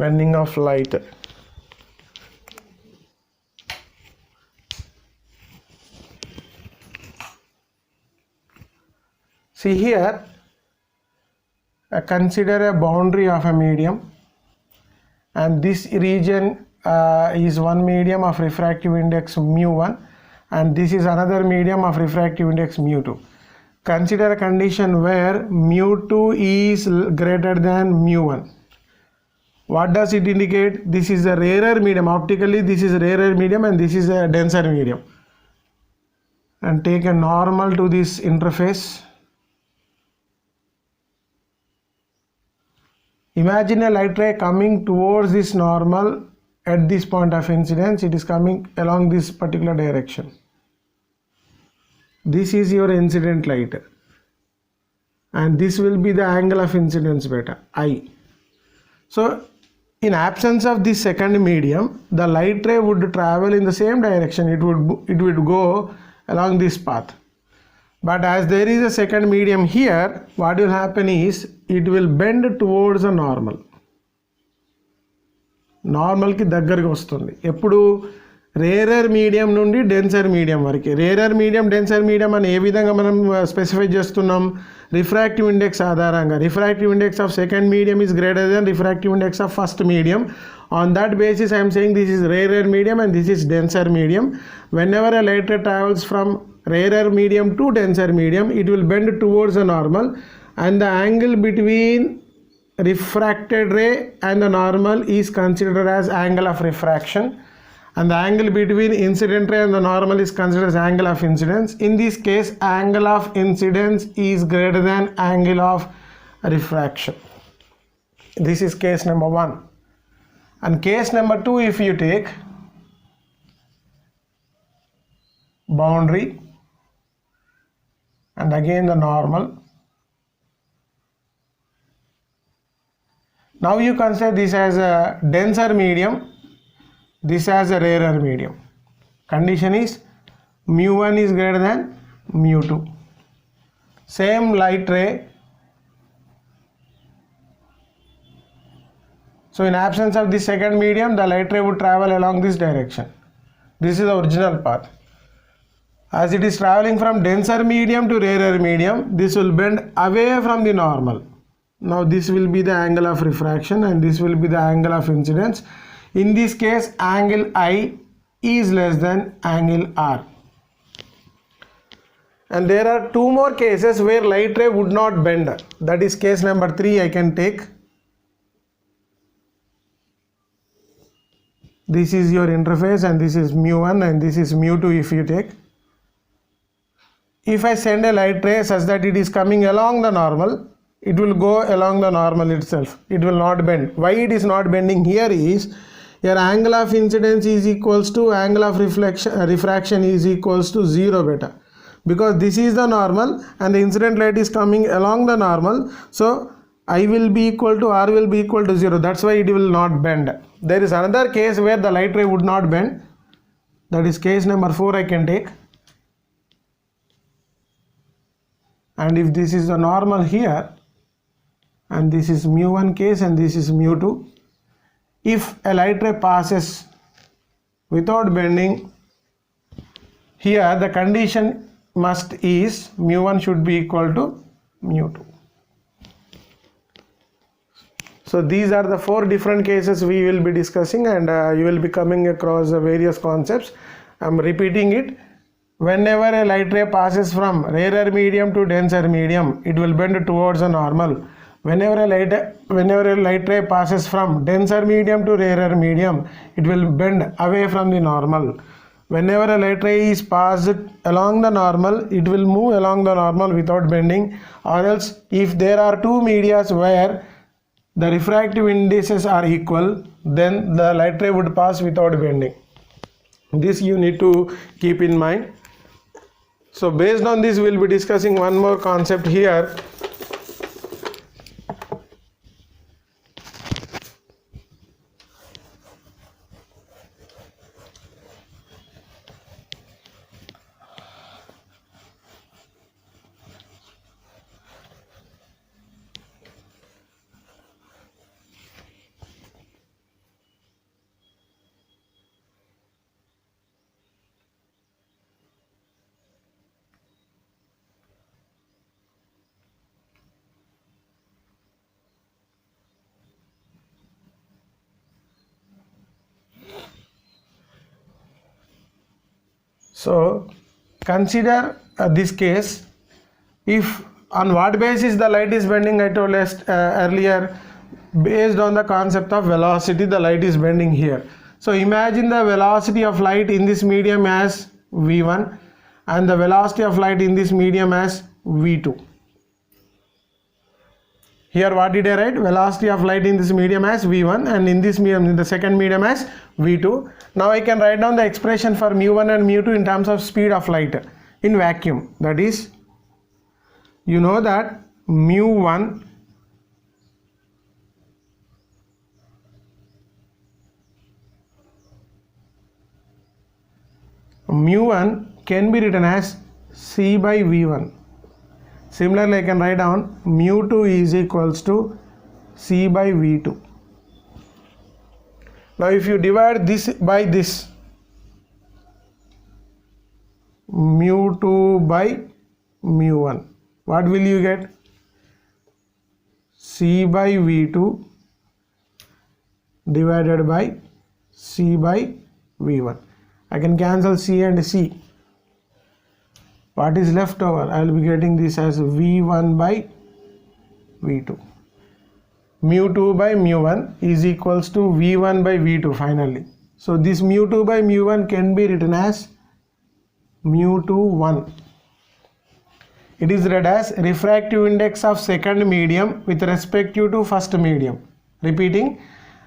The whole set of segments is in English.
bending of light. See here, consider a boundary of a medium, and this region is one medium of refractive index mu1, and this is another medium of refractive index mu2. Consider a condition where mu2 is greater than mu1. What does it indicate? This is a rarer medium. Optically, this is a rarer medium and this is a denser medium. And take a normal to this interface. Imagine a light ray coming towards this normal at this point of incidence. It is coming along this particular direction. This is your incident light, and this will be the angle of incidence beta, I. So in absence of this second medium, the light ray would travel in the same direction. It would go along this path. But as there is a second medium here, what will happen is it will bend towards a normal. Normal ki దగ్గరికి వస్తుంది. ఎప్పుడు rarer medium నుండి denser medium వరకు. Rarer medium denser medium అని ఏ విధంగా మనం specify చేస్తున్నాం? Refractive index ఆధారంగా. Refractive index of second medium is greater than refractive index of first medium. On that basis, I am saying this is rarer medium and this is denser medium. Whenever a light ray travels from rarer medium to denser medium, it will bend towards the normal, and the angle between refracted ray and the normal is considered as angle of refraction, and the angle between incident ray and the normal is considered as angle of incidence. In this case, angle of incidence is greater than angle of refraction. This is case number 1. And case number 2, if you take boundary and again the normal. Now you consider this as a denser medium, this as a rarer medium. Condition is mu1 is greater than mu2. Same light ray. So in absence of this second medium, the light ray would travel along this direction. This is the original path. As it is traveling from denser medium to rarer medium, this will bend away from the normal. Now this will be the angle of refraction and this will be the angle of incidence. In this case, angle I is less than angle R. And there are 2 more cases where light ray would not bend. That is case number 3 I can take. This is your interface and this is mu1 and this is mu2 if you take. If I send a light ray such that it is coming along the normal, it will go along the normal itself. It will not bend. Why it is not bending here is your angle of incidence is equals to angle of refraction is equals to 0 beta. Because this is the normal and the incident light is coming along the normal. So I will be equal to R will be equal to 0. That's why it will not bend. There is another case where the light ray would not bend. That is case number 4 I can take. And if this is the normal here, and this is mu1 case and this is mu2, if a light ray passes without bending, here the condition must is mu1 should be equal to mu2. So these are the 4 different cases we will be discussing, and you will be coming across various concepts. I am repeating it. Whenever a light ray passes from rarer medium to denser medium, it will bend towards a normal. Whenever a light ray passes from denser medium to rarer medium, it will bend away from the normal. Whenever a light ray is passed along the normal, it will move along the normal without bending. Or else, if there are 2 medias where the refractive indices are equal, then the light ray would pass without bending. This you need to keep in mind. So based on this, we will be discussing one more concept here. So consider this case. If on what basis the light is bending, I told us earlier, based on the concept of velocity, the light is bending here. So imagine the velocity of light in this medium as v1 and the velocity of light in this medium as v2. Here what did I write? Velocity of light in this medium as v1 and in this medium, in the second medium as v2. Now I can write down the expression for mu1 and mu2 in terms of speed of light in vacuum. That is, you know that mu1 can be written as c by v1. Similarly, I can write down mu2 is equals to c by v2. Now if you divide this by this, mu2 by mu1, what will you get? C by v2 divided by c by v1. I can cancel c and c. What is left over? I will be getting this as v1 by v2. Mu2 by mu1 is equals to v1 by v2 finally. So this mu2 by mu1 can be written as mu2 It is read as refractive index of second medium with respect to first medium. Repeating,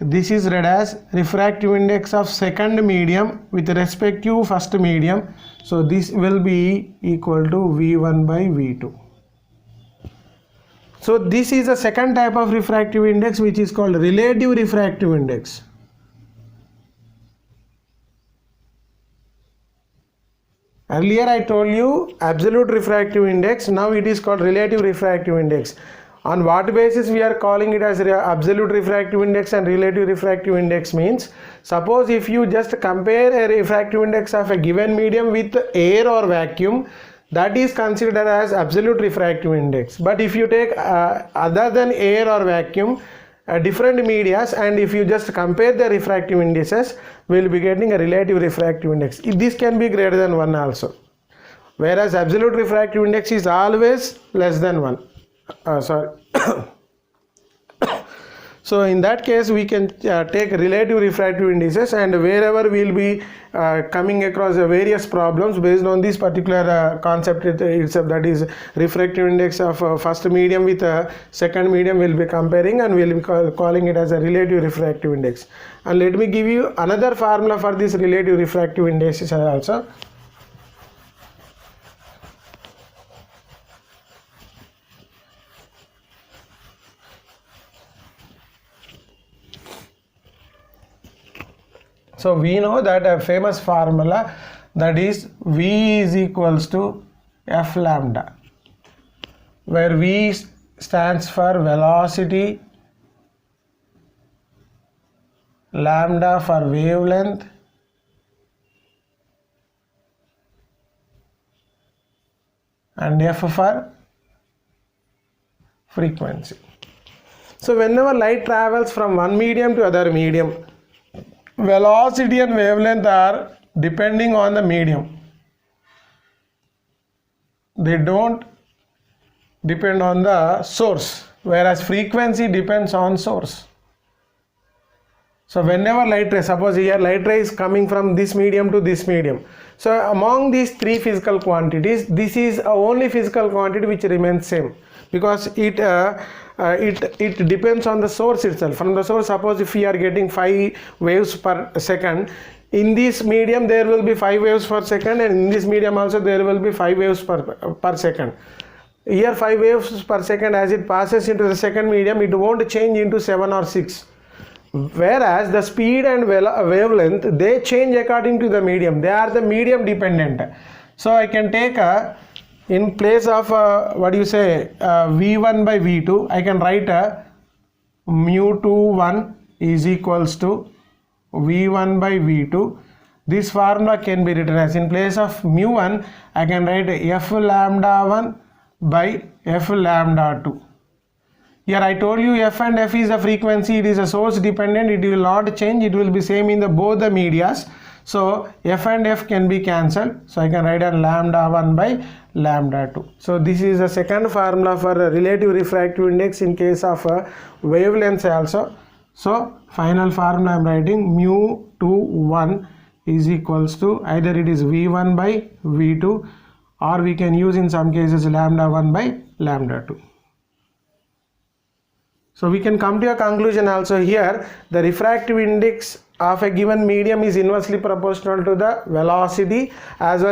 this is read as refractive index of second medium with respect to first medium. So this will be equal to v1 by v2. So this is a second type of refractive index, which is called relative refractive index. Earlier I told you absolute refractive index, now it is called relative refractive index. On what basis we are calling it as absolute refractive index and relative refractive index means, suppose if you just compare a refractive index of a given medium with air or vacuum, that is considered as absolute refractive index. But if you take other than air or vacuum, different medias, and if you just compare the refractive indices, we will be getting a relative refractive index. This can be greater than 1 also, whereas absolute refractive index is always less than 1. So in that case we can take relative refractive indices, and wherever we will be coming across various problems based on this particular concept itself, that is refractive index of first medium with second medium, we will be comparing and we will be calling it as a relative refractive index. And let me give you another formula for this relative refractive indices also. So we know that a famous formula, that is V is equals to F lambda, where V stands for velocity, lambda for wavelength, and F for frequency. So whenever light travels from one medium to other medium, velocity and wavelength are depending on the medium. They don't depend on the source, whereas frequency depends on source. So whenever light ray, suppose here light ray is coming from this medium to this medium. So among these three physical quantities, this is only physical quantity which remains same, because it depends on the source itself. From the source, suppose if we are getting 5 waves per second, in this medium there will be 5 waves per second, and in this medium also there will be 5 waves per second. Here 5 waves per second, as it passes into the second medium, it won't change into 7 or 6. Whereas the speed and wavelength, they change according to the medium. They are the medium dependent. So I can take in place of V1 by V2, I can write mu21 is equals to V1 by V2. This formula can be written as, in place of mu1, I can write F lambda 1 by F lambda 2. Here I told you F and F is a frequency, it is a source dependent, it will not change, it will be same in both the medias. So f and f can be cancelled, so I can write as lambda 1 by lambda 2. So this is the second formula for relative refractive index in case of wavelengths also. So final formula I am writing mu 2 1 is equals to either it is v1 by v2, or we can use in some cases lambda 1 by lambda 2. So we can come to a conclusion also here. The refractive index of a given medium is inversely proportional to the velocity as well